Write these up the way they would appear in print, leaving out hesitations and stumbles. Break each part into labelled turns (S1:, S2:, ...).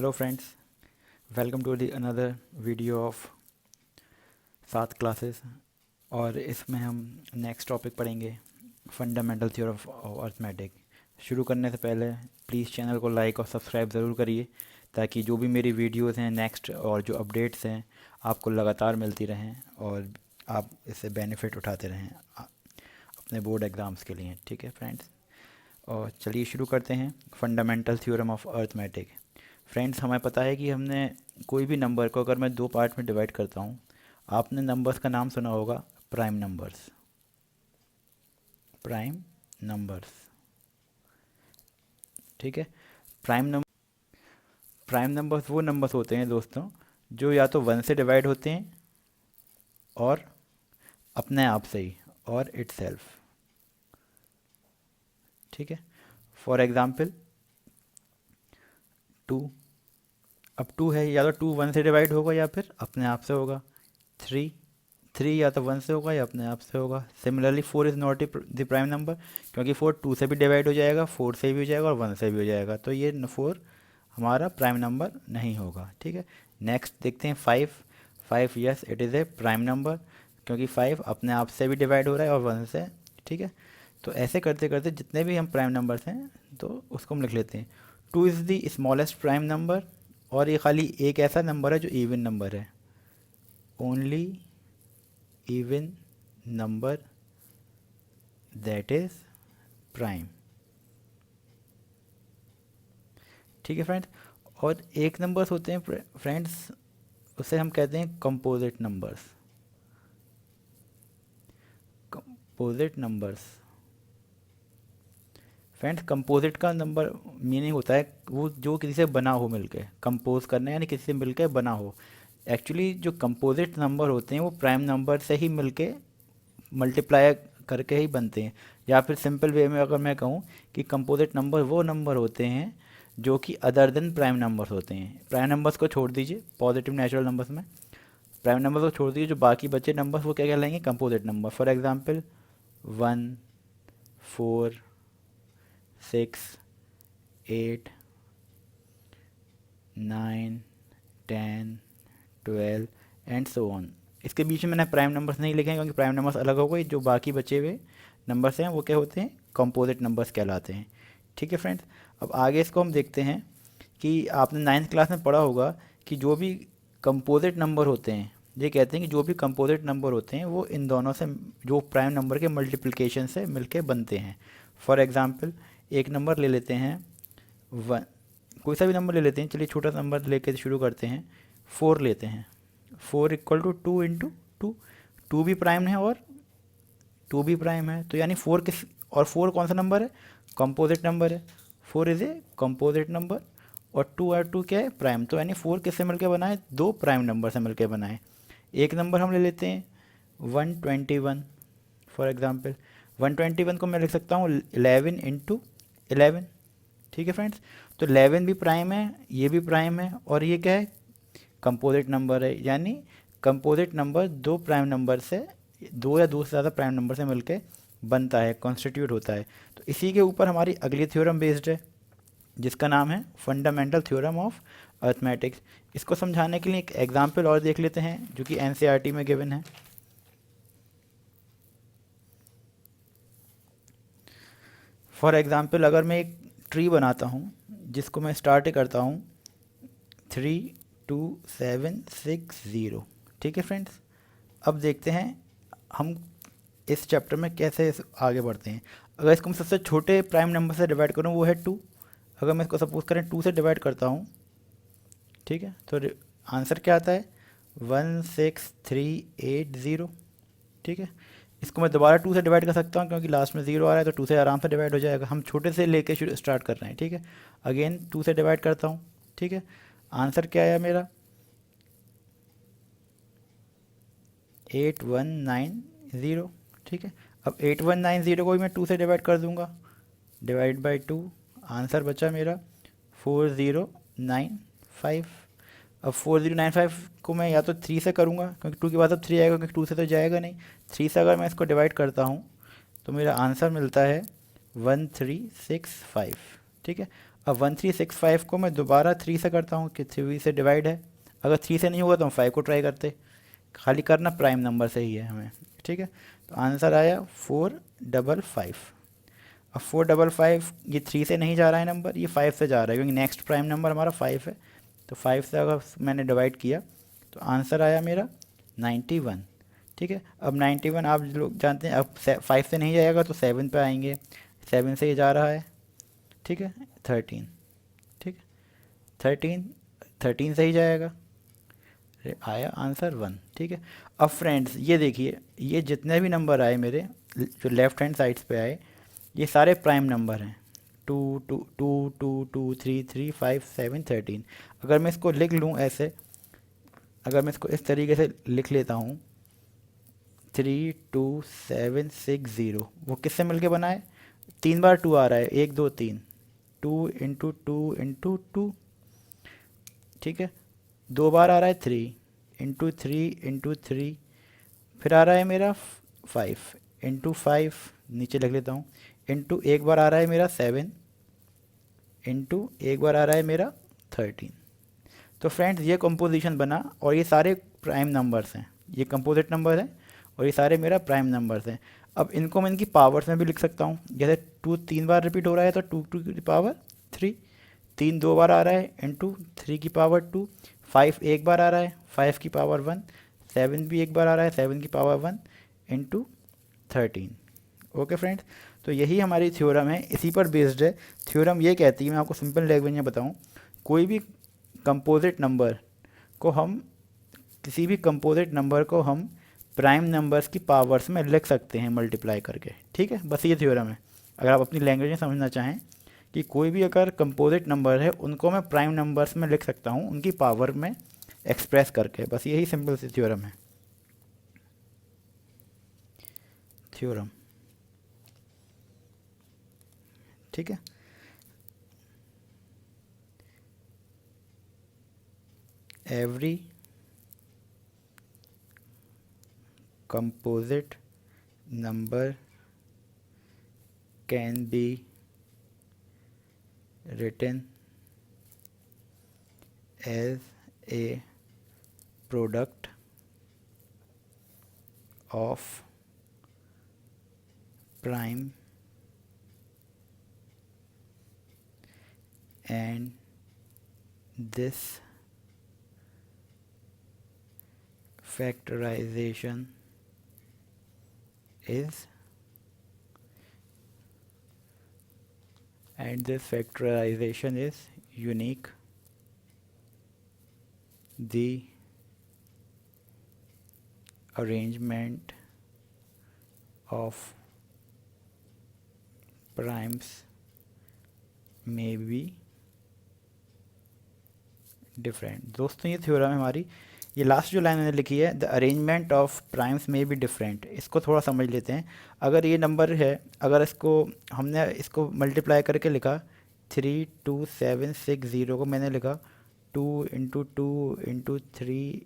S1: Hello friends, welcome to the another video of 7 classes. और इसमें हम नेक्स्ट टॉपिक पढ़ेंगे, फंडामेंटल थ्योरम ऑफ अर्थमेटिक। शुरू करने से पहले प्लीज़ चैनल को लाइक और सब्सक्राइब ज़रूर करिए, ताकि जो भी मेरी वीडियोस हैं नेक्स्ट और जो अपडेट्स हैं आपको लगातार मिलती रहें और आप इससे बेनिफिट उठाते रहें अपने बोर्ड एग्ज़ाम्स के लिए। ठीक है फ्रेंड्स, और चलिए शुरू करते हैं fundamental theorem of arithmetic. Friends, हमें पता है कि हमने कोई भी नंबर को अगर मैं 2 पार्ट में डिवाइड करता हूँ, आपने नंबर्स का नाम सुना होगा, प्राइम नंबर्स। प्राइम नंबर्स, ठीक है। प्राइम नंबर्स वो नंबर्स होते हैं दोस्तों, जो या तो 1 से डिवाइड होते हैं और अपने आप से ही, और इटसेल्फ। ठीक है। For example 2। अब 2 है, या तो 2 1 से डिवाइड होगा या फिर अपने आप से होगा। 3 3 या तो 1 से होगा या अपने आप से होगा। Similarly 4 is not the prime number, क्योंकि 4 2 से भी डिवाइड हो जाएगा, 4 से भी हो जाएगा और 1 से भी हो जाएगा, तो ये 4 हमारा प्राइम नंबर नहीं होगा। ठीक है। नेक्स्ट देखते हैं 5। 5 yes, it is a prime number, क्योंकि 5 अपने आप से भी डिवाइड हो रहा है और 1 से। ठीक है। तो ऐसे करते करते जितने भी हम प्राइम नंबर्स हैं तो उसको हम लिख लेते हैं। 2 is the smallest prime number, और ये खाली एक ऐसा नंबर है जो इवन नंबर है। Only even number that is prime। ठीक है फ्रेंड्स। और एक नंबर्स होते हैं फ्रेंड्स, उसे हम कहते हैं composite numbers. Composite numbers friends, composite का नंबर मीनिंग होता है वो जो किसी से बना हो, मिलके कंपोज करना, यानी किसी से मिलके बना हो। एक्चुअली जो कंपोजिट नंबर होते हैं वो प्राइम नंबर से ही मिलके मल्टीप्लाई करके ही बनते हैं। या फिर सिंपल वे में अगर मैं कहूँ कि कंपोजिट नंबर वो नंबर होते हैं जो कि अदर देन प्राइम नंबर्स होते हैं। प्राइम नंबर्स को छोड़ दीजिए, पॉजिटिव नेचुरल नंबर्स में प्राइम नंबर्स को छोड़ दीजिए, जो बाकी बचे नंबर्स वो क्या कहलाएंगे, composite number. For example 1 4 6 8 9 10 12 and so on. इसके बीच में मैंने प्राइम नंबर्स नहीं लिखे हैं, क्योंकि प्राइम नंबर्स अलग हो गए। जो बाकी बचे हुए नंबर्स हैं वो क्या होते हैं, कंपोजिट नंबर्स कहलाते हैं। ठीक है फ्रेंड्स। अब आगे इसको हम देखते हैं कि आपने 9th क्लास में पढ़ा होगा कि जो भी कंपोजिट नंबर होते हैं, ये कहते हैं कि जो भी कंपोजिट नंबर होते हैं वो इन दोनों से, जो प्राइम नंबर के मल्टीप्लिकेशन से मिलके बनते हैं। फॉर एग्जांपल एक नंबर ले लेते हैं 1, कोई सा भी नंबर ले लेते हैं, चलिए छोटा नंबर लेके शुरू करते हैं। 4 लेते हैं। 4 इक्वल टू 2 इंटू 2। 2 भी प्राइम है और 2 भी प्राइम है, तो यानी 4 किस, और 4 कौन सा नंबर है, कंपोजिट नंबर है। 4 इज़ ए कंपोजिट नंबर, और 2 क्या है, प्राइम। तो यानी 4 किससे मिलकर बना है, 2 प्राइम नंबर से मिलकर बना है। एक नंबर हम ले लेते हैं 121। फॉर एग्जांपल 121 को मैं लिख सकता हूँ 11 इंटू 11। ठीक है फ्रेंड्स। तो 11 भी प्राइम है, ये भी प्राइम है, और ये क्या है, कंपोजिट नंबर है। यानी कंपोजिट नंबर 2 प्राइम नंबर से, 2 या 2 से ज़्यादा प्राइम नंबर से मिलके बनता है, कॉन्स्टिट्यूट होता है। तो इसी के ऊपर हमारी अगली थ्योरम बेस्ड है, जिसका नाम है फंडामेंटल थ्योरम ऑफ अर्थमेटिक्स। इसको समझाने के लिए एक एग्जाम्पल और देख लेते हैं, जो कि एनसीईआरटी में गिवन है। फॉर एग्जाम्पल अगर मैं एक ट्री बनाता हूँ, जिसको मैं स्टार्ट करता हूँ 3 2 7 6 0। ठीक है फ्रेंड्स। अब देखते हैं हम इस चैप्टर में कैसे आगे बढ़ते हैं। अगर इसको मैं सबसे छोटे प्राइम नंबर से डिवाइड करूँ, वो है 2। अगर मैं इसको सपोज करें 2 से डिवाइड करता हूँ, ठीक है, तो आंसर क्या आता है, 16380। ठीक है। इसको मैं दोबारा 2 से डिवाइड कर सकता हूँ, क्योंकि लास्ट में 0 आ रहा है, तो 2 से आराम से डिवाइड हो जाएगा। हम छोटे से लेके स्टार्ट कर रहे हैं। ठीक है। अगेन 2 से डिवाइड करता हूँ। ठीक है। आंसर क्या आया मेरा, 8190। ठीक है। अब 8190 को भी मैं 2 से डिवाइड कर दूंगा, डिवाइड बाई 2। आंसर बचा मेरा 4095। अब 4095 को मैं या तो 3 से करूँगा, क्योंकि 2 के बाद अब 3 आएगा, क्योंकि 2 से तो जाएगा नहीं। 3 से अगर मैं इसको डिवाइड करता हूँ तो मेरा आंसर मिलता है 1365। ठीक है। अब 1365 को मैं दोबारा 3 से करता हूँ कि 3 से डिवाइड है। अगर 3 से नहीं हुआ तो हम 5 को ट्राई करते, खाली करना प्राइम नंबर से ही है हमें। ठीक है, तो आंसर आया 455। अब 455 ये 3 से नहीं जा रहा है नंबर, ये 5 से जा रहा है क्योंकि नेक्स्ट प्राइम नंबर हमारा 5 है। तो 5 से अगर मैंने डिवाइड किया तो आंसर आया मेरा 91। ठीक है, अब 91 आप लोग जानते हैं, अब 5 से नहीं जाएगा तो 7 पे आएंगे, 7 से ये जा रहा है। ठीक है, 13। ठीक है, 13 से ही जाएगा, आया आंसर 1। ठीक है, अब फ्रेंड्स ये देखिए, ये जितने भी नंबर आए मेरे जो लेफ्ट हैंड साइड्स पे आए, ये सारे प्राइम नंबर हैं। 2 2 2 2 3 3 5 7 13। अगर मैं इसको लिख लूँ ऐसे, अगर मैं इसको इस तरीके से लिख लेता हूँ 32760, वो किससे मिलके बना है? 3 बार 2 आ रहा है, 1 2 3, 2 × 2 × 2। ठीक है, 2 बार आ रहा है 3 × 3 × 3, फिर आ रहा है मेरा 5 × 5, नीचे लिख लेता हूँ, इंटू एक बार आ रहा है मेरा 7, इंटू एक बार आ रहा है मेरा 13। तो फ्रेंड्स ये कंपोजिशन बना, और ये सारे प्राइम नंबर्स हैं, ये कंपोजिट नंबर हैं और ये सारे मेरा प्राइम नंबर्स हैं। अब इनको मैं इनकी पावर्स में भी लिख सकता हूँ, जैसे 2 3 बार रिपीट हो रहा है तो 2 टू की पावर 3, 3 2 बार आ रहा है इंटू 3 की पावर 2, 5 एक बार आ रहा है 5 की पावर 1, 7 भी एक बार आ रहा है 7 की पावर 1 इंटू 13। ओके फ्रेंड्स, तो यही हमारी थ्योरम है, इसी पर बेस्ड है। थ्योरम ये कहती है, मैं आपको सिंपल लैंग्वेज में बताऊँ, कोई भी कंपोजिट नंबर को हम, किसी भी कंपोजिट नंबर को हम प्राइम नंबर्स की पावर्स में लिख सकते हैं मल्टीप्लाई करके। ठीक है, बस ये थ्योरम है। अगर आप अपनी लैंग्वेज में समझना चाहें कि कोई भी अगर कंपोजिट नंबर है उनको मैं प्राइम नंबर्स में लिख सकता हूँ उनकी पावर में एक्सप्रेस करके, बस यही सिंपल सी थ्योरम है। थ्योरम, ठीक है। Every composite number can be written as a product of prime and this factorization is unique. The arrangement of primes may be different। दोस्तों ये थ्योरम है हमारी। ये लास्ट जो लाइन मैंने लिखी है, द अरेंजमेंट ऑफ प्राइम्स में बी डिफरेंट, इसको थोड़ा समझ लेते हैं। अगर ये नंबर है, अगर इसको हमने इसको मल्टीप्लाई करके लिखा 32760 को मैंने लिखा 2 × 2 × 3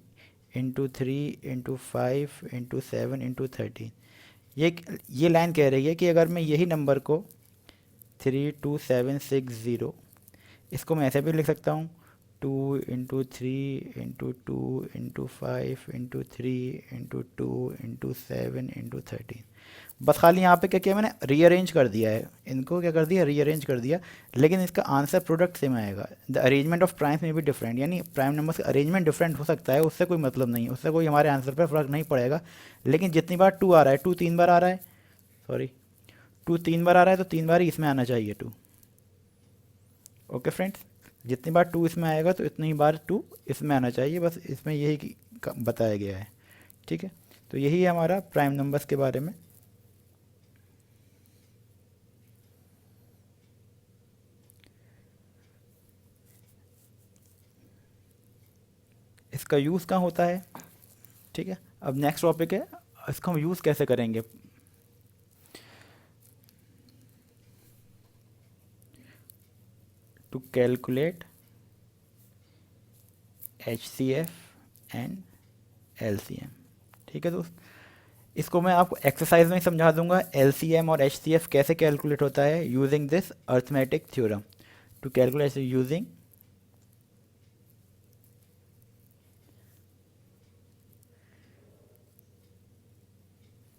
S1: × 3 × 5 × 7 × 13। ये लाइन कह रही है कि अगर मैं यही नंबर को 32760, इसको मैं ऐसे भी लिख सकता हूँ 2 × 3 × 2 × 5 × 3 × 2 × 7 × 13। बस खाली यहाँ पे क्या किया मैंने, रीअरेंज कर दिया है, इनको क्या कर दिया, रीअरेंज कर दिया, लेकिन इसका आंसर प्रोडक्ट सेम आएगा। द अरेंजमेंट ऑफ प्राइम्स में भी डिफरेंट, यानी प्राइम नंबर का अरेंजमेंट डिफरेंट हो सकता है, उससे कोई मतलब नहीं, उससे कोई हमारे आंसर पर फ़र्क नहीं पड़ेगा। लेकिन जितनी बार 2 आ रहा है, 2 3 बार आ रहा है, सॉरी 2 3 बार आ रहा है तो 3 बार ही इसमें आना चाहिए 2। ओके फ्रेंड्स, जितनी बार 2 इसमें आएगा तो इतनी बार 2 इसमें आना चाहिए, बस इसमें यही बताया गया है। ठीक है, तो यही है हमारा प्राइम नंबर्स के बारे में। इसका यूज़ कहाँ होता है? ठीक है, अब नेक्स्ट टॉपिक है, इसका हम यूज़ कैसे करेंगे। To calculate HCF and LCM। ठीक है दोस्त, इसको मैं आपको एक्सरसाइज में समझा दूंगा LCM और HCF कैसे कैलकुलेट होता है using this arithmetic theorem. To calculate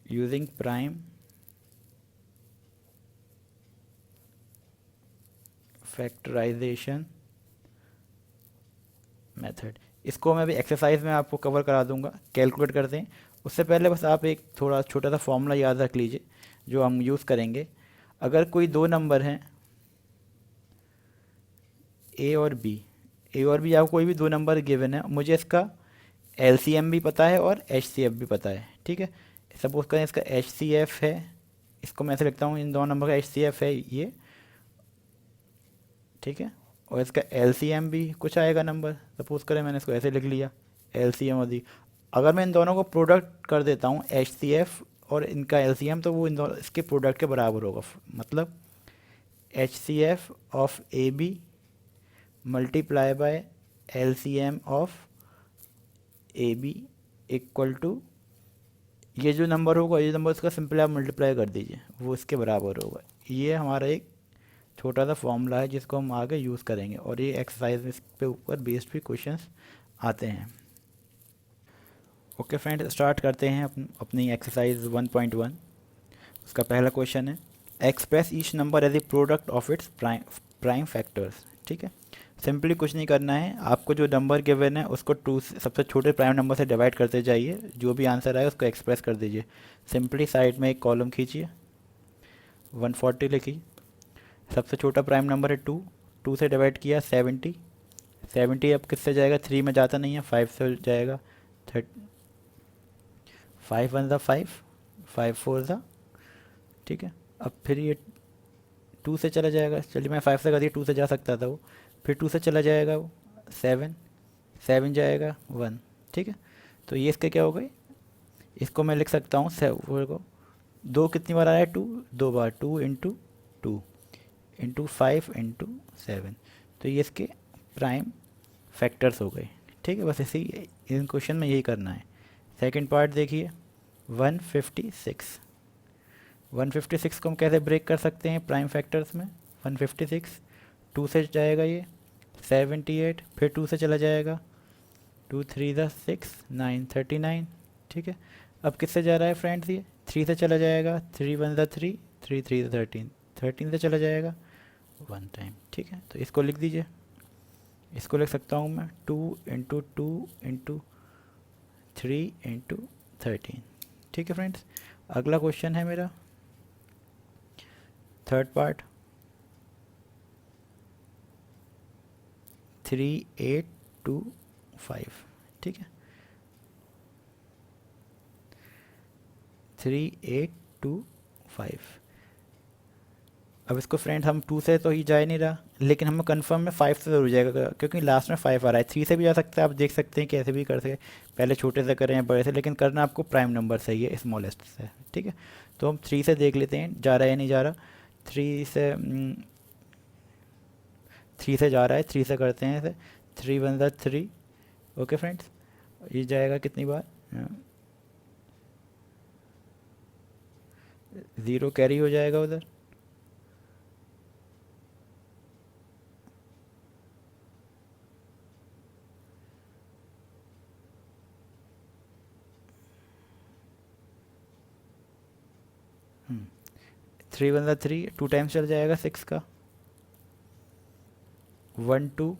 S1: using prime factorisation method. इसको मैं भी एक्सरसाइज में आपको कवर करा दूंगा, कैलकुलेट करते हैं। उससे पहले बस आप एक थोड़ा छोटा सा फॉर्मूला याद रख लीजिए जो हम यूज़ करेंगे। अगर कोई दो नंबर हैं ए और बी आपको कोई भी दो नंबर गिवन है, मुझे इसका एलसीएम भी पता है और एचसीएफ भी पता है, ठीक है। सपोज करें इसका एचसीएफ है, इसको मैं ऐसे लिखता हूँ, इन दोनों नंबर का एचसीएफ है ये, ठीक है। और इसका एलसीएम भी कुछ आएगा नंबर, सपोज करें मैंने इसको ऐसे लिख लिया एलसीएम और दी। अगर मैं इन दोनों को प्रोडक्ट कर देता हूँ एचसीएफ और इनका एलसीएम, तो वो इन दोनों इसके प्रोडक्ट के बराबर होगा। मतलब HCF of a b multiply by LCM of a b equal to, ये जो नंबर होगा, ये नंबर इसका सिंपली आप मल्टीप्लाई कर दीजिए, वो इसके बराबर होगा। ये हमारा एक छोटा सा फॉर्मूला है जिसको हम आगे यूज़ करेंगे, और ये एक्सरसाइज इस पे ऊपर बेस्ड भी क्वेश्चंस आते हैं। ओके फ्रेंड्स, स्टार्ट करते हैं अपनी एक्सरसाइज 1.1। उसका पहला क्वेश्चन है express each number as a product of its prime factors, ठीक है। सिंपली कुछ नहीं करना है, आपको जो नंबर गिवन है उसको टू सबसे छोटे प्राइम नंबर से डिवाइड करते जाइए, जो भी आंसर आए उसको एक्सप्रेस कर दीजिए। सिंपली साइड में एक कॉलम खींचिए, 140 लिखिए। सबसे छोटा प्राइम नंबर है 2, 2 से डिवाइड किया 70, 70 अब किससे जाएगा, 3 में जाता नहीं है, 5 से जाएगा। 5 1 ज़ा 5, 5 4 ज़ा, ठीक है। अब फिर ये 2 से चला जाएगा, चलिए मैं 5 से कर दिया, 2 से जा सकता था वो, फिर 2 से चला जाएगा वो 7, 7 जाएगा 1, ठीक है। तो ये इसके क्या हो गए, इसको मैं लिख सकता हूँ 7 को, 2 कितनी बार आया है, 2 2 बार, 2 इंटू 2 इंटू 5 इंटू 7। तो ये इसके प्राइम फैक्टर्स हो गए, ठीक है। बस इसी इन क्वेश्चन में यही करना है। सेकंड पार्ट देखिए 156। 156 को हम कैसे ब्रेक कर सकते हैं प्राइम फैक्टर्स में। 156 2 से जाएगा ये 78, फिर 2 से चला जाएगा 2 3 ज़ा 6 9 39, ठीक है। अब किससे जा रहा है फ्रेंड्स, ये 3 से चला जाएगा, 3 1 ज़ा 3, 3 3 ज़ा 13, 13 से चला जाएगा 1 टाइम, ठीक है। तो इसको लिख दीजिए, इसको लिख सकता हूँ मैं 2 इंटू 2 इंटू 3 इंटू 13, ठीक है फ्रेंड्स। अगला क्वेश्चन है मेरा थर्ड पार्ट 3825, ठीक है। 3825। अब इसको फ्रेंड हम 2 से तो ही जा ही नहीं रहा, लेकिन हमें कंफर्म में 5 से ज़रूर जाएगा, क्योंकि लास्ट में 5 आ रहा है। 3 से भी जा सकता है, आप देख सकते हैं कैसे भी कर सके, पहले छोटे से करें या बड़े से, लेकिन करना आपको प्राइम नंबर से ही है, स्मॉलेस्ट से, ठीक है। तो हम 3 से देख लेते हैं जा रहा है या नहीं जा रहा। 3 से जा रहा है, 3 से करते हैं इसे, 3 1 ज़ा 3, ओके फ्रेंड्स। ये जाएगा कितनी बार, 0 कैरी हो जाएगा उधर, 3 1 ज़ा 3, 2 टाइम्स चल जाएगा 6 का, 1 2,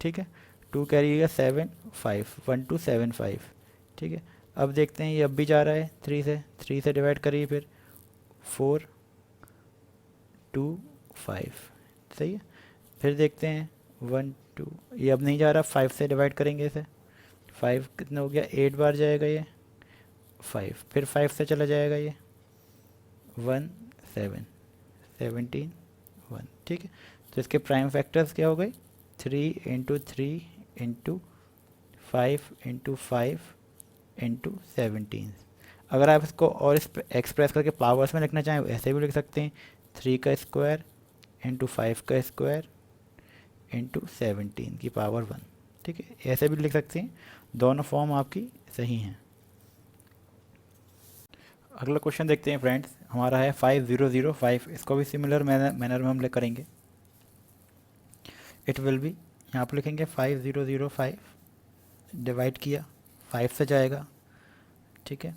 S1: ठीक है। 2 कैरी गया 7 5, 1 2 7 5, ठीक है। अब देखते हैं ये अब भी जा रहा है 3 से डिवाइड करिए, फिर 4 2 5, सही है। फिर देखते हैं 1 2, ये अब नहीं जा रहा, 5 से डिवाइड करेंगे इसे, 5 कितना हो गया, 8 बार जाएगा ये 5, फिर 5 से चला जाएगा ये 1 7 17 1, ठीक है। तो इसके प्राइम फैक्टर्स क्या हो गए, 3 इंटू 3 इंटू 5 इंटू 5 इंटू 17। अगर आप इसको और एक्सप्रेस करके पावर्स में लिखना चाहें ऐसे भी लिख सकते हैं, 3 का स्क्वायर इंटू 5 का स्क्वायर इंटू 17 की पावर 1, ठीक है। ऐसे भी लिख सकते हैं, दोनों फॉर्म आपकी सही हैं। अगला क्वेश्चन देखते हैं फ्रेंड्स, हमारा है 5005। इसको भी सिमिलर मैनर में हम ले करेंगे। इट विल बी, यहाँ पर लिखेंगे 5005, डिवाइड किया 5 से जाएगा, ठीक है,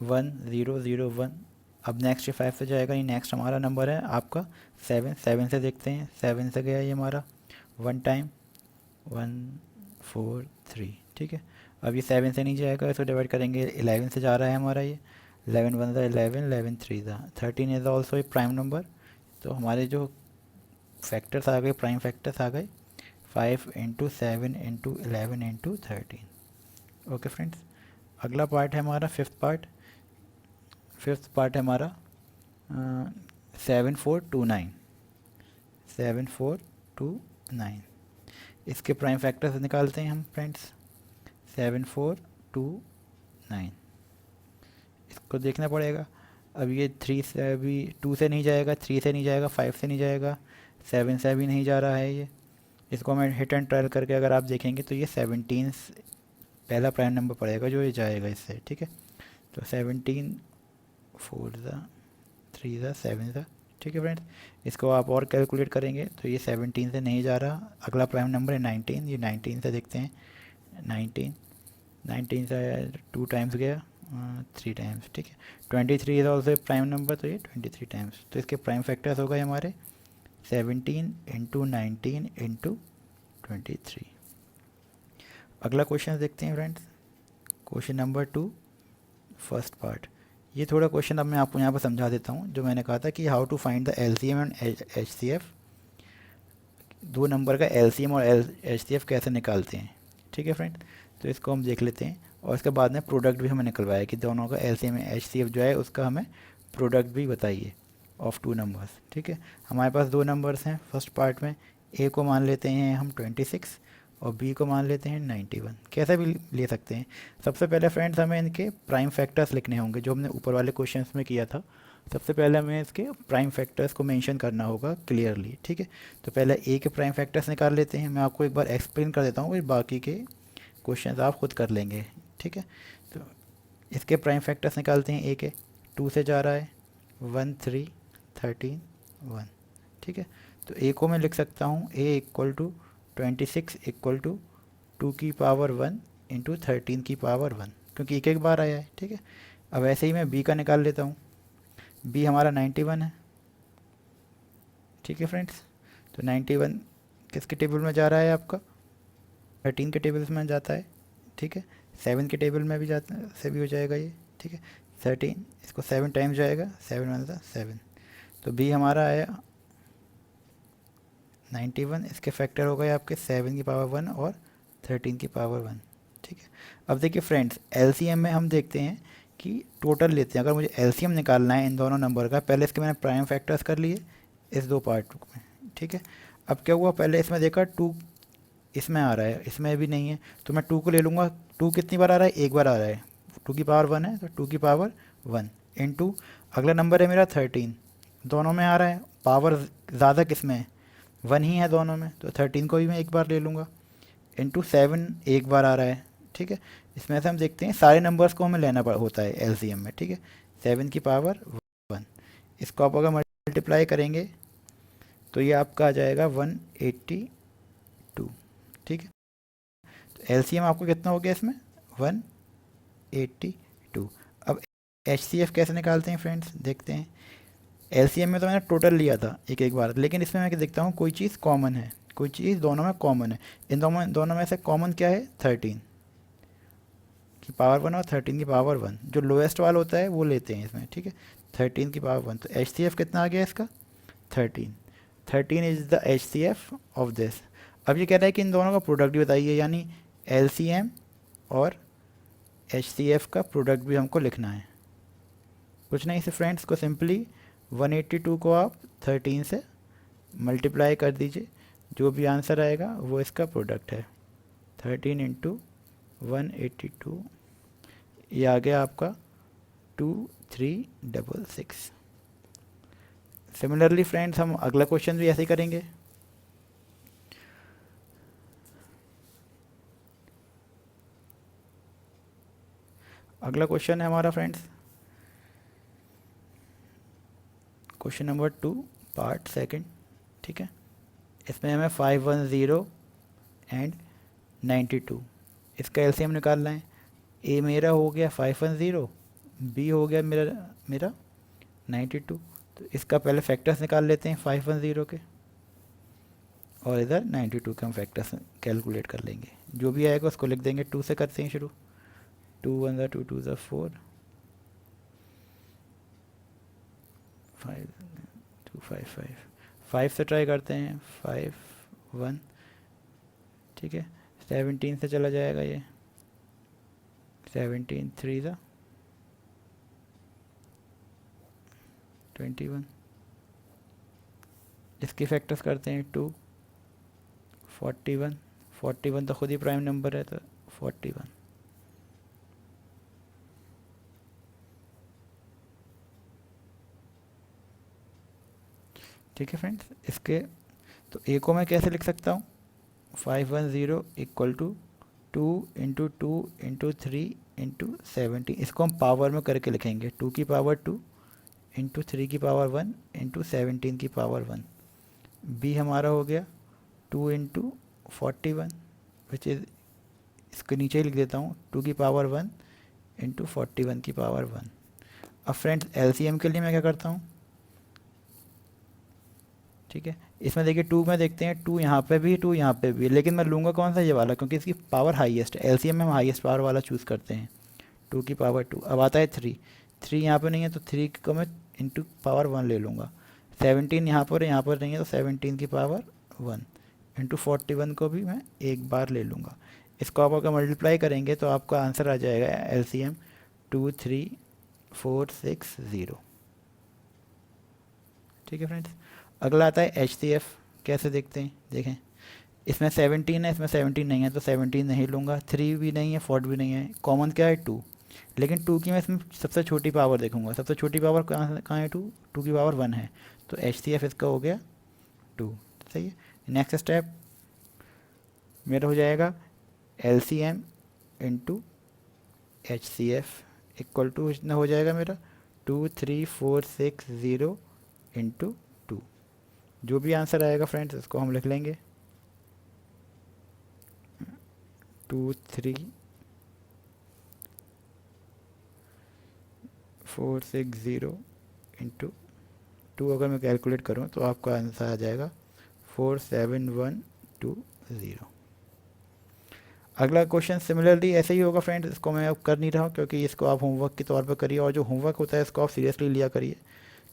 S1: 1001। अब नेक्स्ट 5 से जाएगा, ये नेक्स्ट हमारा नंबर है आपका 7, 7 से देखते हैं, 7 से गया ये हमारा 1 टाइम, 143, ठीक है। अब ये 7 से नहीं जाएगा, इसको डिवाइड करेंगे, 11 से जा रहा है हमारा ये, 11 1 11, 11 3 13 is also a prime number. तो हमारे जो फैक्टर्स आ गए, प्राइम फैक्टर्स आ गए 5 into 7 into 11 into 13। Okay friends, अगला पार्ट है हमारा फिफ्थ पार्ट है हमारा 7429, 7429। इसके प्राइम फैक्टर्स निकालते हैं हम फ्रेंड्स, 7429, इसको देखना पड़ेगा। अब ये 3 से, अभी 2 से नहीं जाएगा, 3 से नहीं जाएगा, 5 से नहीं जाएगा, 7 से भी नहीं जा रहा है ये। इसको मैं हिट एंड ट्रायल करके अगर आप देखेंगे तो ये 17 पहला प्राइम नंबर पड़ेगा जो ये जाएगा इससे, ठीक है। तो 17 4 3 7, ठीक है फ्रेंड्स। इसको आप और कैलकुलेट करेंगे तो ये 17 से नहीं जा रहा। अगला प्राइम नंबर है 19, ये 19 से देखते हैं, 19 से 2 टाइम्स गया, 3 टाइम्स, ठीक है। 23 इज़ ऑल्सो प्राइम नंबर, तो ये 23 टाइम्स। तो इसके प्राइम फैक्टर्स हो गए हमारे 17 इंटू 19 इंटू 23। अगला क्वेश्चन देखते हैं friends, question number 2 first part. ये थोड़ा क्वेश्चन अब मैं आपको यहाँ पर समझा देता हूँ, जो मैंने कहा था कि how to find the LCM and HCF, दो नंबर का एलसीएम और एचसीएफ कैसे निकालते हैं, ठीक है फ्रेंड। तो इसको हम देख लेते हैं, और इसके बाद में प्रोडक्ट भी हमें निकलवाया कि दोनों का एलसीएम एचसीएफ जो है उसका हमें प्रोडक्ट भी बताइए ऑफ 2 नंबर्स, ठीक है। हमारे पास 2 नंबर्स हैं फर्स्ट पार्ट में, ए को मान लेते हैं हम 26 और बी को मान लेते हैं 91, कैसे भी ले सकते हैं। सबसे पहले फ्रेंड्स हमें इनके प्राइम फैक्टर्स लिखने होंगे, जो हमने ऊपर वाले क्वेश्चंस में किया था। सबसे पहले हमें इसके प्राइम फैक्टर्स को मेंशन करना होगा क्लियरली, ठीक है। तो पहले ए के प्राइम फैक्टर्स निकाल लेते हैं, मैं आपको एक बार एक्सप्लेन कर देता हूँ, फिर बाकी के क्वेश्चन आप खुद कर लेंगे, ठीक है। तो इसके प्राइम फैक्टर्स निकालते हैं, ए के 2 से जा रहा है 1 3 13 1, ठीक है। तो ए को मैं लिख सकता हूँ ए इक्वल टू 26 इक्वल टू 2 की पावर 1 इंटू 13 की पावर 1, क्योंकि एक एक बार आया है, ठीक है। अब ऐसे ही मैं बी का निकाल लेता हूँ, बी हमारा 91 है, ठीक है फ्रेंड्स। तो 91 किसके टेबल में जा रहा है आपका, 13 के टेबल में जाता है, ठीक है। 7 के टेबल में भी जाता से भी हो जाएगा ये, ठीक है। 13 इसको 7 टाइम्स जाएगा, 7 वन 7, तो बी हमारा आया 91, इसके फैक्टर हो गए आपके 7 की पावर 1 और 13 की पावर 1, ठीक है। अब देखिए फ्रेंड्स, एलसीएम में हम देखते हैं कि टोटल लेते हैं। अगर मुझे एलसीएम निकालना है इन दोनों नंबर का, पहले इसके मैंने प्राइम फैक्टर्स कर लिए इस 2 पार्ट में, ठीक है। अब क्या हुआ, पहले इसमें देखा 2 इसमें आ रहा है, इसमें भी नहीं है, तो मैं 2 को ले लूँगा। 2 कितनी बार आ रहा है, एक बार आ रहा है, 2 की पावर 1 है तो 2 की पावर 1 इंटू अगला नंबर है मेरा 13, दोनों में आ रहा है, पावर ज़्यादा किस में है, 1 ही है दोनों में, तो 13 को भी मैं एक बार ले लूँगा, इंटू 7 एक बार आ रहा है, ठीक है। इसमें से हम देखते हैं सारे नंबर्स को हमें लेना होता है एलसीएम में, ठीक है। 7 की पावर 1, इसको आप अगर मल्टीप्लाई करेंगे तो ये आपका आ जाएगा 182, ठीक है। तो एलसीएम आपको कितना हो गया इसमें, 182। अब एचसीएफ कैसे निकालते हैं फ्रेंड्स, देखते हैं। एलसीएम में तो मैंने टोटल लिया था एक एक बार, लेकिन इसमें मैं देखता हूँ कोई चीज़ कॉमन है, कोई चीज़ दोनों में कॉमन है। इन दोनों में से कॉमन क्या है, 13 की पावर 1 और 13 की पावर 1, जो लोएस्ट वाला होता है वो लेते हैं इसमें, ठीक है। 13 की पावर 1, तो एचसीएफ कितना आ गया इसका, 13। 13 is the HCF of this. अब ये कह रहा है कि इन दोनों का प्रोडक्ट भी बताइए, यानी एलसीएम और एचसीएफ का प्रोडक्ट भी हमको लिखना है। कुछ नहीं, इसे फ्रेंड्स को सिंपली 182 को आप 13 से मल्टीप्लाई कर दीजिए, जो भी आंसर आएगा वो इसका प्रोडक्ट है। 13 इंटू 182, ये आ गया आपका 2366। सिमिलरली फ्रेंड्स हम अगला क्वेश्चन भी ऐसे ही करेंगे। अगला क्वेश्चन है हमारा friends question number 2 part second, ठीक है। इसमें हमें 510 एंड 92, इसका एलसीएम निकालना है। ए मेरा हो गया 510, बी हो गया मेरा मेरा 92। तो इसका पहले फैक्टर्स निकाल लेते हैं 510 के, और इधर 92 के हम फैक्टर्स कैलकुलेट कर लेंगे। जो भी आएगा उसको लिख देंगे। 2 से करते हैं शुरू। 2 1 ज़ा 2 2 ज़ा 4, 5 2 5 5, 5 से ट्राई करते हैं। 5 1, ठीक है। 17 से चला जाएगा ये। 17 3 ज़ा 21, इसकी फैक्टर्स करते हैं 2 41, 41 तो खुद ही प्राइम नंबर है, तो 41। ठीक है फ्रेंड्स, इसके तो ए को मैं कैसे लिख सकता हूँ? 510 equal to 2 into 2 into 3 into 17। इसको हम पावर में करके लिखेंगे। 2 की पावर 2 इंटू 3 की पावर 1 इंटू 17 की पावर 1। बी हमारा हो गया 2 इंटू 41, विच इज़, इसके नीचे ही लिख देता हूँ, 2 की पावर 1 इंटू 41 की पावर 1। अब फ्रेंड्स एलसीएम के लिए मैं क्या करता हूँ? ठीक है, इसमें देखिए 2 में देखते हैं, 2 यहाँ पे भी 2 यहाँ पे भी, लेकिन मैं लूँगा कौन सा? ये वाला, क्योंकि इसकी पावर हाईएस्ट है। एलसीएम में हम हाईएस्ट पावर वाला चूज़ करते हैं। 2 की पावर 2। अब आता है 3, 3 यहाँ पे नहीं है तो 3 को मैं इंटू पावर 1 ले लूँगा। 17 यहाँ पर नहीं है तो 17 की पावर 1 इंटू 41 को भी मैं एक बार ले लूँगा। इसको आप अगर मल्टीप्लाई करेंगे तो आपका आंसर आ जाएगा एलसीएम 23460। ठीक है फ्रेंड्स, अगला आता है एचसीएफ। कैसे देखते हैं? देखें, इसमें 17 है, इसमें 17 नहीं है तो 17 नहीं लूँगा। 3 भी नहीं है, 4 भी नहीं है। कॉमन क्या है? 2। लेकिन 2 की मैं इसमें सबसे छोटी पावर देखूंगा। सबसे छोटी पावर कहाँ है? 2 की पावर 1 है, तो एचसीएफ इसका हो गया 2। सही है। नेक्स्ट स्टेप मेरा हो जाएगा LCM into HCF equal to इतना हो जाएगा मेरा 23460 इंटू 2। जो भी आंसर आएगा फ्रेंड्स इसको हम लिख लेंगे 23460 इंटू 2। अगर मैं कैलकुलेट करूँ तो आपका आंसर आ जाएगा 47120। अगला क्वेश्चन सिमिलरली ऐसे ही होगा फ्रेंड्स। इसको मैं अब कर नहीं रहा हूँ क्योंकि इसको आप होमवर्क के तौर पर करिए, और जो होमवर्क होता है इसको आप सीरियसली लिया करिए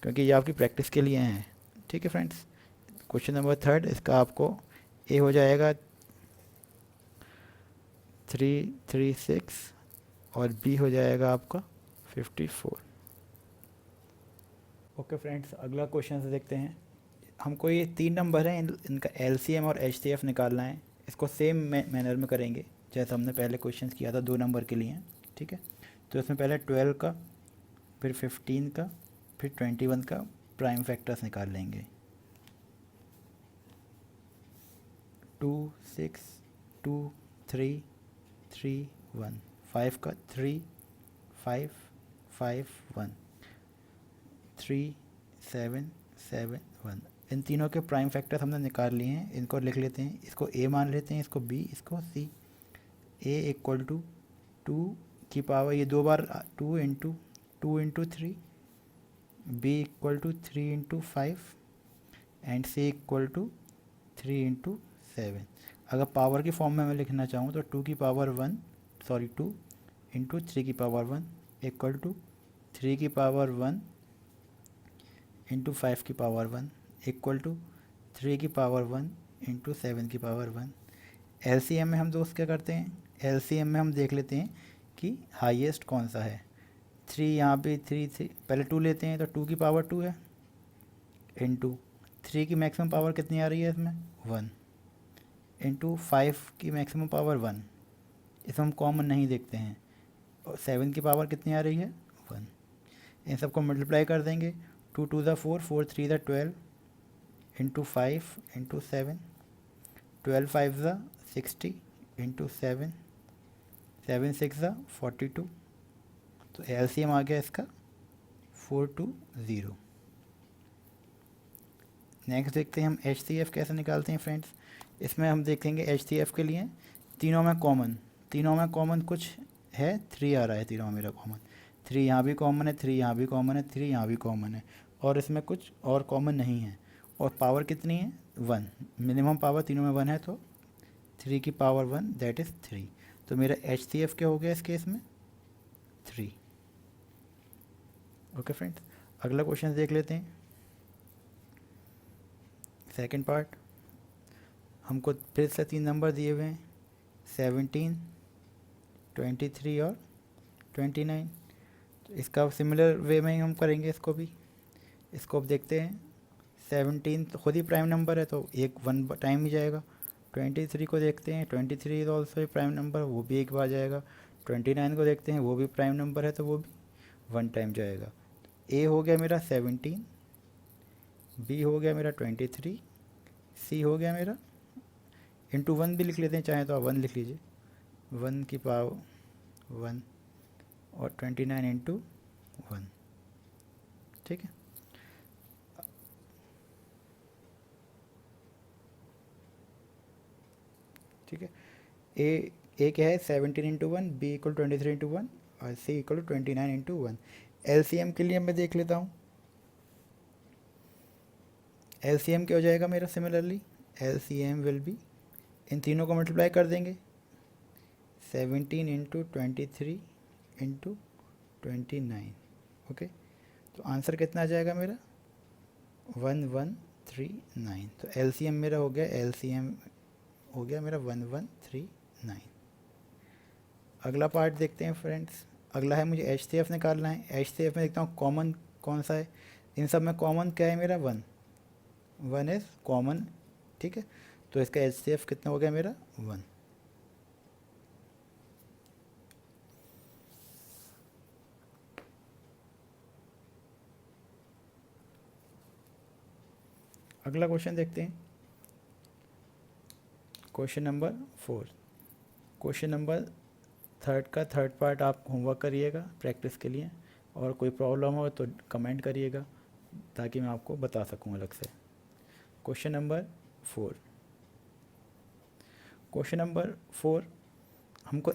S1: क्योंकि ये आपकी प्रैक्टिस के लिए हैं। ठीक है फ्रेंड्स, क्वेश्चन नंबर 3 इसका आपको ए हो जाएगा 336 और बी हो जाएगा आपका 54। ओके फ्रेंड्स, अगला क्वेश्चन से देखते हैं। हमको ये 3 नंबर हैं, इनका एलसीएम और एचसीएफ निकालना है। इसको सेम मैनर में करेंगे जैसे हमने पहले क्वेश्चन किया था 2 नंबर के लिए। ठीक है, तो इसमें पहले 12 का, फिर 15 का, फिर 21 का प्राइम फैक्टर्स निकाल लेंगे। 2 6 2 3 3 1, 5 का 3 5 5 1, 3 7 7 1। इन तीनों के प्राइम फैक्टर्स हमने निकाल लिए हैं। इनको लिख लेते हैं। इसको ए मान लेते हैं, इसको बी, इसको सी। ए इक्वल टू 2 की पावर, ये 2 बार 2 into 3। B equal to 3 into 5 and c equal to 3 into 7। अगर पावर की फॉर्म में मैं लिखना चाहूँ तो 2 की पावर 1 सॉरी 2 इंटू 3 की पावर 1 इक्वल टू 3 की पावर 1 इंटू 5 की पावर 1 इक्वल टू 3 की पावर 1 इंटू 7 की पावर 1। एलसीएम में हम दोस्त क्या करते हैं? एलसीएम में हम देख लेते हैं कि हाईएस्ट कौन सा है। 3 यहाँ पे 3 पहले 2 लेते हैं तो 2 की पावर 2 है इंटू 3 की मैक्सिमम पावर कितनी आ रही है इसमें? 1 इंटू 5 की मैक्सिमम पावर 1, इसमें हम कॉमन नहीं देखते हैं। और 7 की पावर कितनी आ रही है? 1। इन सबको मल्टीप्लाई कर देंगे। 2 2 ज़ा 4 4 3 ज़ा 12 इंटू 5 इंटू 7, 12 5 ज़ा 60 इंटू 7, 7 6 ज़ा 42। तो एलसीएम आ गया इसका 420। नेक्स्ट देखते हैं हम एच सी एफ कैसे निकालते हैं फ्रेंड्स। इसमें हम देखेंगे एच सी एफ के लिए तीनों में कॉमन कुछ है, 3 आ रहा है तीनों में मेरा कॉमन। 3 यहाँ भी कॉमन है, 3 यहाँ भी कॉमन है, 3 यहाँ भी कॉमन है, और इसमें कुछ और कॉमन नहीं है। और पावर कितनी है, 1। मिनिमम पावर तीनों में 1 है, तो 3 की पावर 1 दैट इज़ 3। तो मेरा एच सी एफ क्या हो गया इस केस में, 3। ओके फ्रेंड्स, अगला क्वेश्चन देख लेते हैं। सेकंड पार्ट, हमको फिर से 3 नंबर दिए हुए हैं, 17, 23 और 29। तो इसका सिमिलर वे में ही हम करेंगे इसको भी। इसको अब देखते हैं। 17 तो खुद ही प्राइम नंबर है, तो एक 1 टाइम ही जाएगा। 23 को देखते हैं, 23 इज ऑल्सो प्राइम नंबर, वो भी एक बार जाएगा। 29 को देखते हैं, वो भी प्राइम नंबर है, तो वो भी 1 टाइम जाएगा। ए हो गया मेरा 17, बी हो गया मेरा 23, सी हो गया मेरा इंटू 1 भी लिख लेते हैं, चाहे तो आप 1 लिख लीजिए, 1 की पावर 1 और 29 इंटू 1। ठीक है, ठीक है। ए क्या है, 17 इंटू 1, बी इक्वल 23 इंटू 1 और सी इक्वल 29 इंटू 1। एलसीएम के लिए मैं देख लेता हूँ। एलसीएम क्या हो जाएगा मेरा, सिमिलरली एलसीएम विल बी, इन तीनों को मल्टीप्लाई कर देंगे, 17 इंटू 23 इंटू 29। ओके, तो आंसर कितना आ जाएगा मेरा, 1139। तो एलसीएम मेरा हो गया, एलसीएम हो गया मेरा 1139। अगला पार्ट देखते हैं फ्रेंड्स। अगला है मुझे एच सी एफ निकालना है। एच सी एफ में देखता हूँ कॉमन कौन सा है। इन सब में कॉमन क्या है मेरा, 1 इज़ कॉमन। ठीक है, तो इसका एच सी एफ कितना हो गया मेरा, 1। अगला क्वेश्चन देखते हैं, question number 4। Question number third part आप होमवर्क करिएगा प्रैक्टिस के लिए, और कोई प्रॉब्लम हो तो कमेंट करिएगा ताकि मैं आपको बता सकूं अलग से। क्वेश्चन नंबर 4, क्वेश्चन नंबर 4 हमको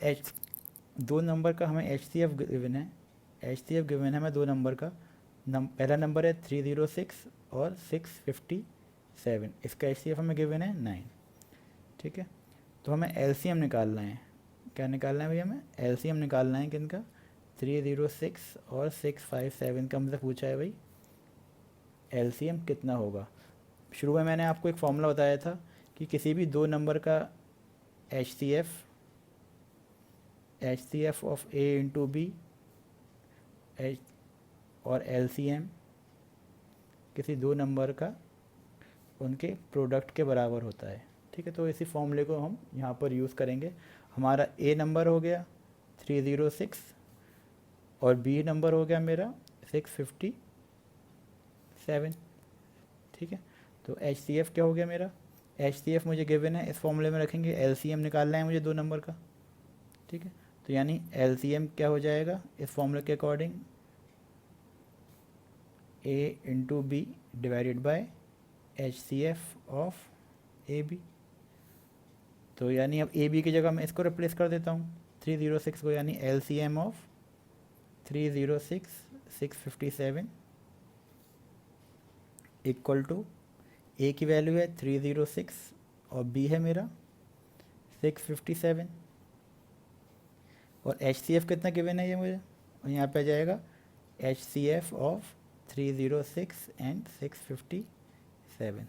S1: दो नंबर का हमें एच सी एफ गिवन है। एच सी एफ गिवन है हमें 2 नंबर का। पहला नंबर है 306 और 657। इसका एच सी एफ हमें गिवन है 9। ठीक है, तो हमें एलसीएम निकालना है। क्या निकालना है भैया, हमें एलसीएम निकालना है किनका, 306 और 657 का हमसे पूछा है भाई एलसीएम कितना होगा। शुरू में मैंने आपको एक फॉर्मूला बताया था कि किसी भी 2 नंबर का H C F of a into b और एलसीएम किसी 2 नंबर का उनके प्रोडक्ट के बराबर होता है। ठीक है, तो इसी फॉर्मूले को हम यहाँ पर यूज़ करेंगे। हमारा ए नंबर हो गया 306 और बी नंबर हो गया मेरा 657। ठीक है, तो एच सी एफ क्या हो गया मेरा, एच सी एफ मुझे गिवन है, इस फॉर्मूले में रखेंगे। एल सी एम निकालना है मुझे 2 नंबर का। ठीक है, तो यानी एल सी एम क्या हो जाएगा इस फॉर्मूले के according, a into b divided by H C F of a b. तो यानी अब ए बी की जगह मैं इसको रिप्लेस कर देता हूँ 306 को, यानी L C M of 306 657 equal to, ए की वैल्यू है 306 और बी है मेरा 657। और एच सी एफ कितना गिवन है ये मुझे, और यहाँ पे आ जाएगा H C F of 306 and 657।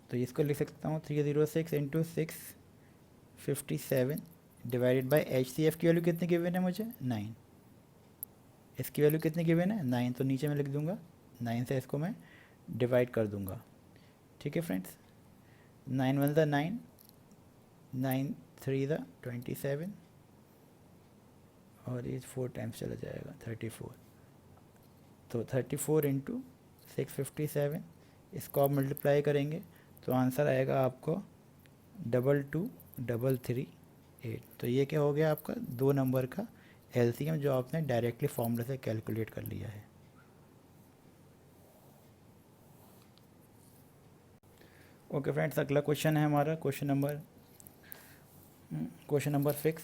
S1: तो इसको लिख सकता हूँ 306 into 657 divided by H C F की वैल्यू कितनी गिवन है मुझे, 9। इसकी वैल्यू कितनी गिवन है, 9, तो नीचे मैं लिख दूंगा 9 से इसको मैं डिवाइड कर दूंगा। ठीक है फ्रेंड्स, 9 1 ज़ा 9, 9 3 ज़ा 27 और ये 4 टाइम्स चला जाएगा 34। तो 34 इंटू 657, इसको आप मल्टीप्लाई करेंगे तो आंसर आएगा आपको 22338। तो ये क्या हो गया आपका 2 नंबर का एलसीएम जो आपने डायरेक्टली फॉर्मूले से कैलकुलेट कर लिया है। ओके फ्रेंड्स, अगला क्वेश्चन है हमारा क्वेश्चन नंबर 6।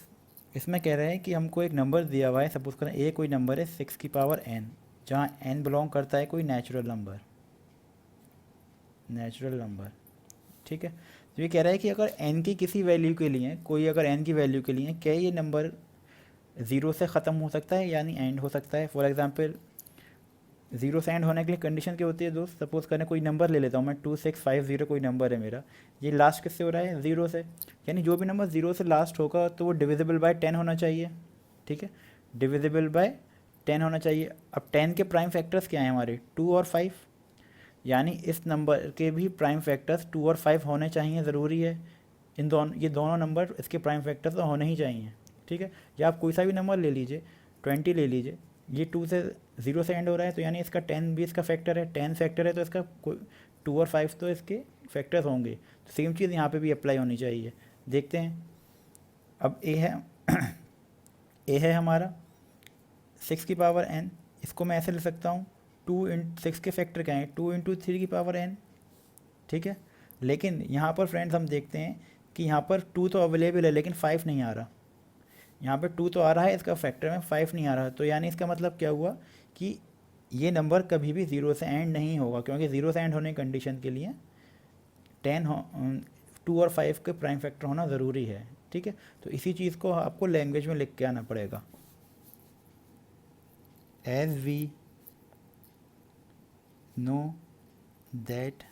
S1: इसमें कह रहे हैं कि हमको एक नंबर दिया हुआ है, सपोज करें ए कोई नंबर है 6 की पावर n, जहाँ n बिलोंग करता है कोई नेचुरल नंबर। ठीक है, तो ये कह रहा है कि अगर n की किसी वैल्यू के लिए, कोई अगर n की वैल्यू के लिए, क्या ये नंबर ज़ीरो से ख़त्म हो सकता है, यानी एंड हो सकता है। फॉर एग्जांपल, ज़ीरो से एंड होने के लिए कंडीशन क्या होती है दोस्त, सपोज करें कोई नंबर ले लेता हूँ मैं, 2650 कोई नंबर है मेरा, ये लास्ट किससे हो रहा है, ज़ीरो से, यानी जो भी नंबर ज़ीरो से लास्ट होगा तो वो डिविजिबल बाय 10 होना चाहिए। ठीक है, डिविजिबल बाय 10 होना चाहिए। अब 10 के प्राइम फैक्टर्स क्या हैं हमारे, 2 और 5, यानी इस नंबर के भी प्राइम फैक्टर्स 2 और 5 होने चाहिए, ज़रूरी है। ये दोनों नंबर इसके प्राइम फैक्टर्स तो होने ही चाहिए। ठीक है, या आप कोई सा भी नंबर ले लीजिए, 20 ले लीजिए, ये 2 से 0 से एंड हो रहा है, तो यानी इसका 10 भी इसका फैक्टर है, 10 फैक्टर है तो इसका 2 और 5 तो इसके फैक्टर्स होंगे। तो सेम चीज़ यहाँ पे भी अप्लाई होनी चाहिए। देखते हैं, अब ए है ए है हमारा 6 की पावर n, इसको मैं ऐसे ले सकता हूँ, 6 के फैक्टर क्या हैं, 2 × 3 की पावर n। ठीक है, लेकिन यहाँ पर फ्रेंड्स हम देखते हैं कि यहाँ पर 2 तो अवेलेबल है लेकिन 5 नहीं आ रहा। यहाँ पे 2 तो आ रहा है, इसका फैक्टर में 5 नहीं आ रहा, तो यानी इसका मतलब क्या हुआ कि ये नंबर कभी भी ज़ीरो से एंड नहीं होगा, क्योंकि ज़ीरो से एंड होने की कंडीशन के लिए 2 और 5 के प्राइम फैक्टर होना ज़रूरी है। ठीक है, तो इसी चीज़ को आपको लैंग्वेज में लिख के आना पड़ेगा। As we know that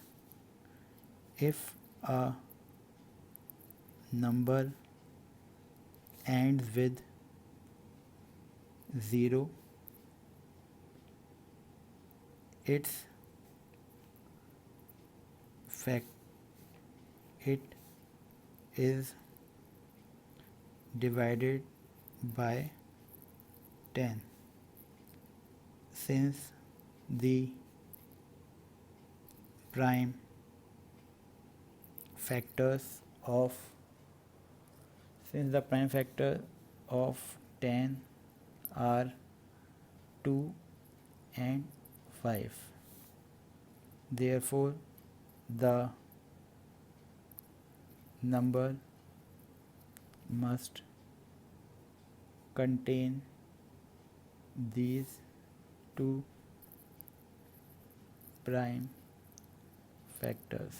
S1: if a number ends with 0, its it is divided by 10, since the prime factors of 10 are 2 and 5. Therefore, the number must contain these two prime factors.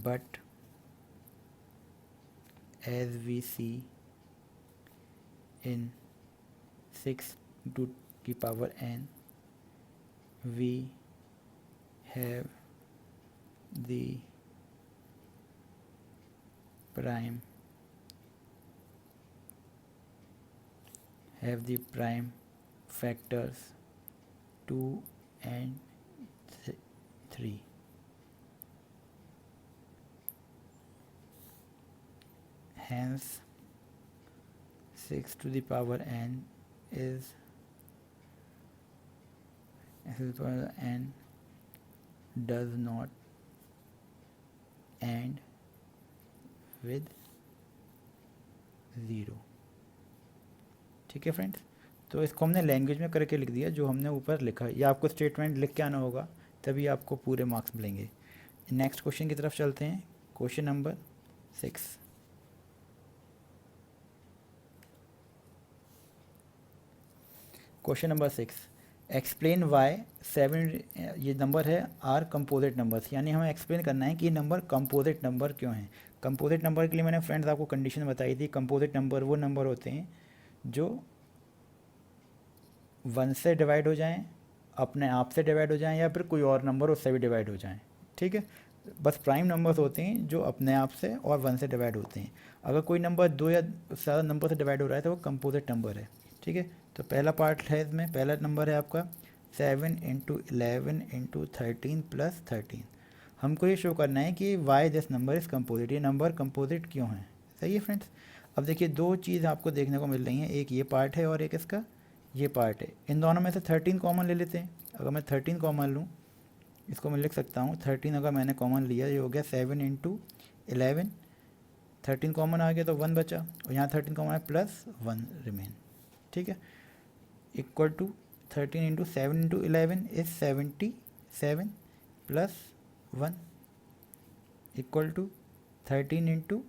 S1: But as we see in 6 to the power n, we have the prime factors 2 and 3. Hence 6 to the power n is does not end with 0। ठीक है friends, तो इसको हमने language में करके लिख दिया जो हमने ऊपर लिखा। या आपको स्टेटमेंट लिख के आना होगा, तभी आपको पूरे मार्क्स मिलेंगे। नेक्स्ट क्वेश्चन की तरफ चलते हैं, question number 6। Question number 6, explain why 7, ये नंबर है आर कंपोजिट नंबर्स, यानी हमें एक्सप्लेन करना है कि ये नंबर कंपोजिट नंबर क्यों हैं। कंपोजिट नंबर के लिए मैंने फ्रेंड्स आपको कंडीशन बताई थी। कंपोजिट नंबर वो नंबर होते हैं जो 1 से डिवाइड हो जाएं, अपने आप से डिवाइड हो जाएं, या फिर कोई और नंबर उससे भी डिवाइड हो जाएं। ठीक है, बस प्राइम नंबर्स होते हैं जो अपने आप से और 1 से डिवाइड होते हैं। अगर कोई नंबर 2 या ज़्यादा नंबर से डिवाइड हो रहा है तो वो कंपोजिट नंबर है। ठीक है, तो पहला पार्ट है इसमें, पहला नंबर है आपका 7 × 11 × 13 + 13। हमको ये शो करना है कि why this number is composite, ये नंबर कंपोजिट क्यों है। सही है फ्रेंड्स, अब देखिए दो चीज़ आपको देखने को मिल रही हैं, एक ये पार्ट है और एक इसका ये पार्ट है। इन दोनों में से 13 कॉमन ले लेते हैं। अगर मैं 13 कॉमन लूँ, इसको मैं लिख सकता हूँ 13 अगर मैंने कॉमन लिया, ये हो गया 7 × 11, 13 कॉमन आ गया तो 1 बचा, और यहाँ 13 कॉमन है +1 रिमेन। ठीक है, equal to 13 × 7 × 11 is 7 plus 1 equal to 13 into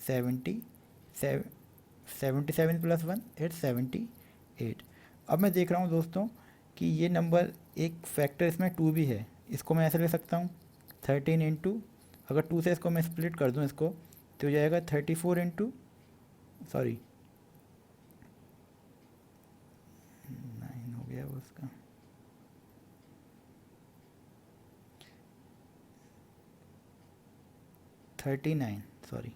S1: 77 plus 1 it's 78। अब मैं देख रहा हूँ दोस्तों कि ये नंबर एक फैक्टर इसमें 2 भी है, इसको मैं ऐसे ले सकता हूँ 13 इंटू, अगर 2 से इसको मैं स्प्लिट कर दूँ इसको तो हो जाएगा 34 इंटू, सॉरी 9 हो गया वो उसका, 39, सॉरी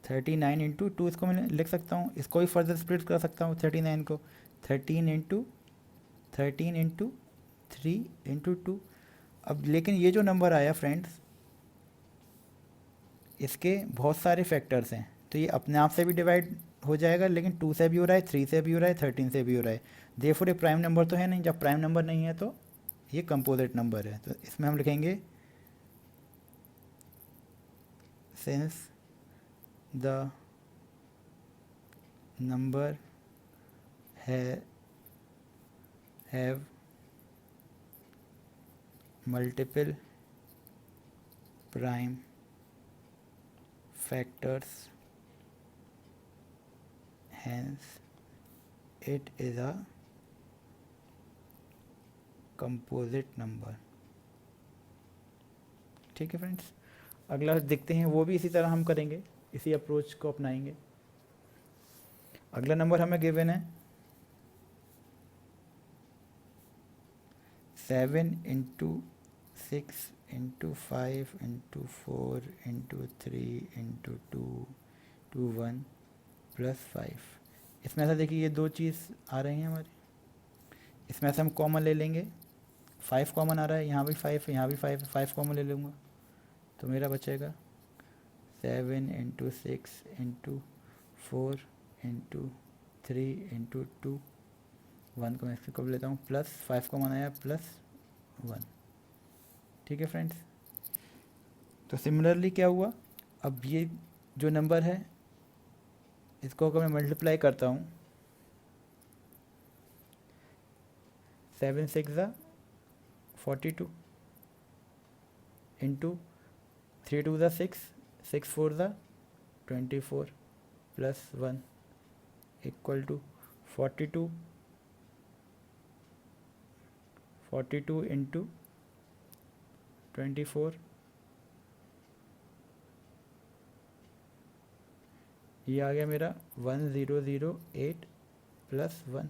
S1: 39 इंटू 2, इसको मैं लिख सकता हूँ, इसको भी फर्दर स्प्लिट कर सकता हूँ 39 को 13 इंटू 3 इंटू 2। अब लेकिन ये जो नंबर आया फ्रेंड्स, इसके बहुत सारे फैक्टर्स हैं, तो ये अपने आप से भी डिवाइड हो जाएगा, लेकिन 2 से भी हो रहा है, 3 से भी हो रहा है, 13 से भी हो रहा है। देयरफॉर ये प्राइम नंबर तो है नहीं, जब प्राइम नंबर नहीं है तो ये कंपोजिट नंबर है। तो इसमें हम लिखेंगे since the number have multiple prime factors, hence it is a composite number। ठीक है फ्रेंड्स, अगला देखते हैं, वो भी इसी तरह हम करेंगे, इसी अप्रोच को अपनाएंगे। अगला नंबर हमें गिवन है 7 into 6 into 5 into 4 into 3 into 2 to 1 plus 5। इसमें ऐसा देखिए ये दो चीज़ आ रही हैं हमारी, इसमें से हम कॉमन ले लेंगे, 5 कॉमन आ रहा है, यहाँ भी 5 है, यहाँ भी 5 है, 5 कॉमन ले लूँगा तो मेरा बचेगा 7 इंटू 6 इंटू 4 इंटू 3 इंटू 2, 1 को मैं इसको कब लेता हूँ, प्लस 5 कॉमन आया प्लस 1। ठीक है फ्रेंड्स, तो सिमिलरली क्या हुआ, अब ये जो नंबर है इसको अगर मैं मल्टीप्लाई करता हूँ, 7 6 42 into 3 2 6 6 4 24 plus 1 equal to 42 into 24, ये आ गया मेरा 1008 प्लस 1,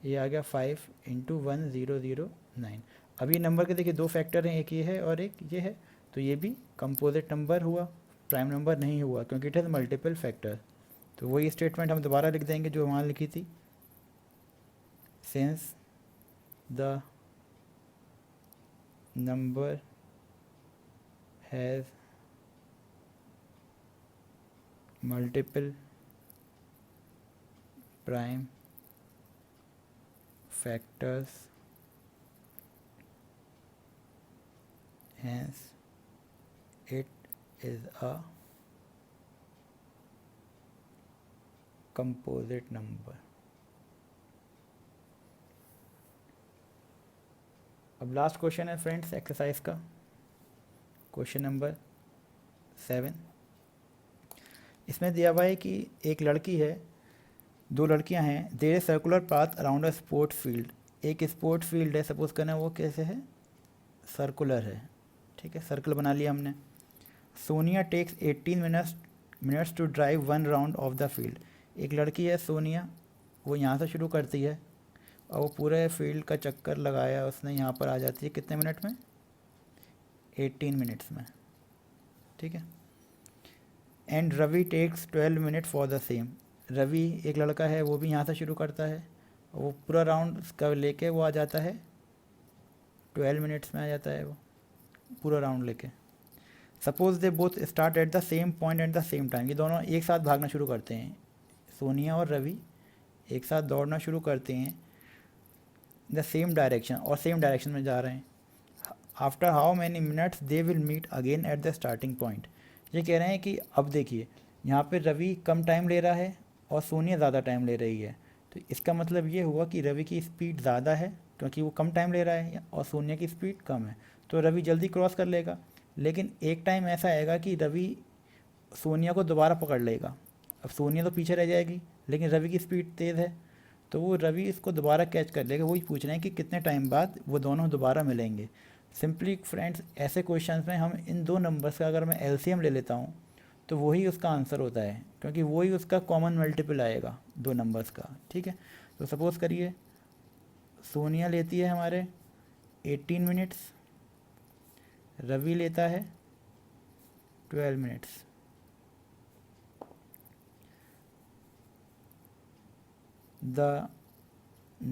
S1: ये आ गया 5 इंटू 1009। अब ये नंबर के देखिए दो फैक्टर हैं, एक ये है और एक ये है, तो ये भी कंपोजिट नंबर हुआ, प्राइम नंबर नहीं हुआ क्योंकि इट हैज़ मल्टीपल फैक्टर। तो वही स्टेटमेंट हम दोबारा लिख देंगे जो वहाँ लिखी थी, since the number has multiple prime factors, hence it is a composite number। अब लास्ट क्वेश्चन है फ्रेंड्स एक्सरसाइज का, क्वेश्चन नंबर 7। इसमें दिया हुआ है कि एक लड़की है, दो लड़कियां हैं, there is circular path around a sport field. एक स्पोर्ट फील्ड है, सपोज करना वो कैसे है, सर्कुलर है, ठीक है, सर्कल बना लिया हमने। Sonia takes 18 minutes to drive 1 round of the field. एक लड़की है सोनिया, वो यहाँ से शुरू करती है और वो पूरे फील्ड का चक्कर लगाया उसने, यहाँ पर आ जाती है कितने मिनट में, 18 मिनट्स में, ठीक है। And Ravi takes 12 minute for the same. Ravi एक लड़का है, वो भी यहाँ से शुरू करता है, वो पूरा राउंड उसका लेके वो आ जाता है 12 मिनट्स में आ जाता है वो पूरा राउंड लेके। Suppose they both start at the same point at the same time. ये दोनों एक साथ भागना शुरू करते हैं, सोनिया और रवि एक साथ दौड़ना शुरू करते हैं द सेम डायरेक्शन, और सेम डायरेक्शन में जा रहे हैं। After how many minutes they will meet again at the starting point. ये कह रहे हैं कि अब देखिए यहाँ पे रवि कम टाइम ले रहा है और सोनिया ज़्यादा टाइम ले रही है, तो इसका मतलब ये हुआ कि रवि की स्पीड ज़्यादा है क्योंकि वो कम टाइम ले रहा है और सोनिया की स्पीड कम है, तो रवि जल्दी क्रॉस कर लेगा। लेकिन एक टाइम ऐसा आएगा कि रवि सोनिया को दोबारा पकड़ लेगा। अब सोनिया तो पीछे रह जाएगी, लेकिन रवि की स्पीड तेज़ है, तो वो रवि इसको दोबारा कैच कर लेगा। वही पूछ रहे हैं कि कितने टाइम बाद वो दोनों दोबारा मिलेंगे। सिंपली फ्रेंड्स, ऐसे क्वेश्चंस में हम इन दो नंबर्स का अगर मैं एलसीएम ले लेता हूँ तो वही उसका आंसर होता है, क्योंकि वही उसका कॉमन मल्टीपल आएगा दो नंबर्स का। ठीक है, तो सपोज़ करिए सोनिया लेती है हमारे 18 मिनट्स, रवि लेता है 12 minutes. The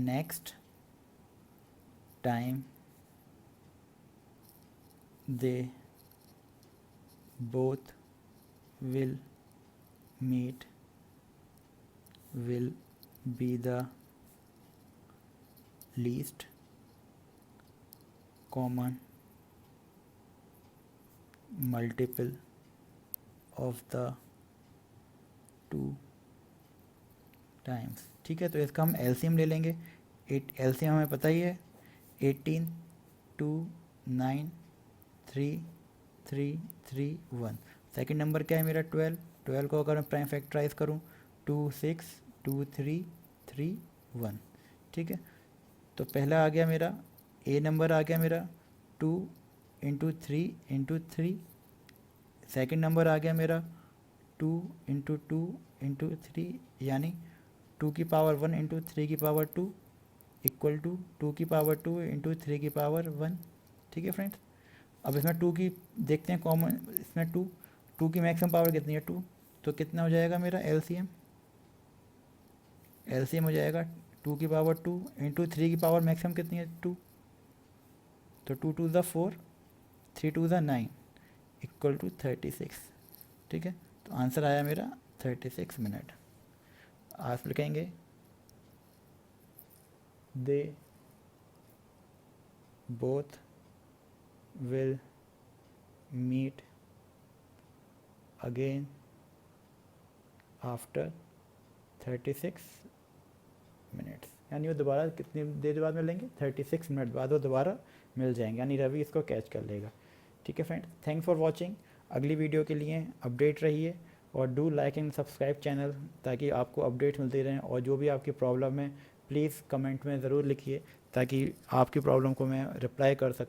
S1: next time they both will meet will be the least common multiple of the two times. ठीक है, तो इसका हम एलसीएम ले लेंगे। एलसीएम हमें पता ही है 18, 2, 9, 3, 3, 3, 1। सेकेंड नंबर क्या है मेरा 12। 12 को अगर मैं प्राइम फैक्टराइज करूँ 2, 6, 2, 3, 3, 1। ठीक है, तो पहला आ गया मेरा ए नंबर आ गया मेरा 2 इंटू 3 इंटू 3। सेकेंड नंबर आ गया मेरा 2 इंटू 2 इंटू 3, यानी 2 की पावर 1 इंटू 3 की पावर 2 इक्वल टू 2 की पावर 2 इंटू 3 की पावर 1। ठीक है फ्रेंड्स, अब इसमें 2 की देखते हैं कॉमन, इसमें 2 की मैक्सिमम पावर कितनी है 2, तो कितना हो जाएगा मेरा एलसीएम हो जाएगा 2 की पावर 2 इंटू 3 की पावर मैक्सिमम कितनी है 2, तो 2 2 ज़ा 4, 3 2 ज़ा 9 इक्वल टू 36। ठीक है, तो आंसर आया मेरा 36 मिनट। आप लिखेंगे they both will meet again after 36 minutes, यानी वो दोबारा कितनी देर बाद मिलेंगे 36 मिनट बाद वो दोबारा मिल जाएंगे, यानी रवि इसको कैच कर लेगा। ठीक है फ्रेंड्स, थैंक्स फॉर वॉचिंग। अगली वीडियो के लिए अपडेट रहिए और do like and subscribe channel, ताकि आपको अपडेट मिलती रहें। और जो भी आपकी प्रॉब्लम है प्लीज़ कमेंट में ज़रूर लिखिए, ताकि आपकी प्रॉब्लम को मैं रिप्लाई कर सकूँ।